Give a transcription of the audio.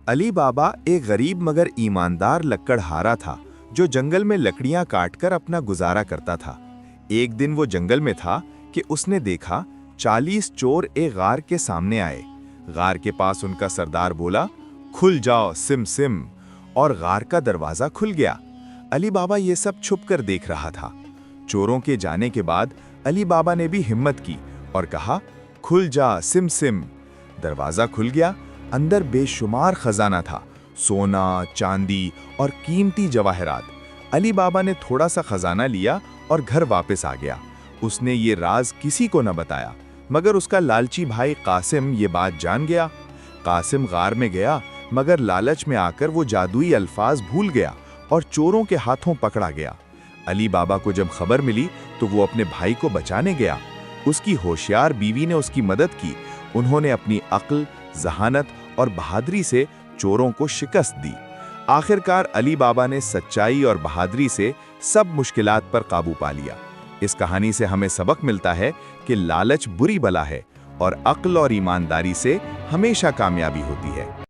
अली बाबा एक गरीब मगर ईमानदार लकड़हारा था जो जंगल में लकड़ियां काटकर अपना गुजारा करता था। एक दिन वो जंगल में था कि उसने देखा 40 चोर एक गार के सामने आए। गार के पास उनका सरदार बोला, खुल जाओ सिम सिम, और गार का दरवाजा खुल गया। अली बाबा ये सब छुपकर देख रहा था। चोरों के जाने के बाद अली बाबा ने भी हिम्मत की और कहा, खुल जा सिम सिम। दरवाजा खुल गया। अंदर बेशुमार खजाना था, सोना, चांदी और कीमती जवाहरात। अली बाबा ने थोड़ा सा खजाना लिया और घर वापस आ गया। उसने ये राज किसी को न बताया, मगर उसका लालची भाई कासिम ये बात जान गया। कासिम गार में गया, मगर लालच में आकर वो जादुई अल्फाज भूल गया और चोरों के हाथों पकड़ा गया। अली बाबा को जब खबर मिली तो वो अपने भाई को बचाने गया। उसकी होशियार बीवी ने उसकी मदद की। उन्होंने अपनी अक्ल, जहानत और बहादुरी से चोरों को शिकस्त दी। आखिरकार अली बाबा ने सच्चाई और बहादुरी से सब मुश्किलात पर काबू पा लिया। इस कहानी से हमें सबक मिलता है कि लालच बुरी बला है और अक्ल और ईमानदारी से हमेशा कामयाबी होती है।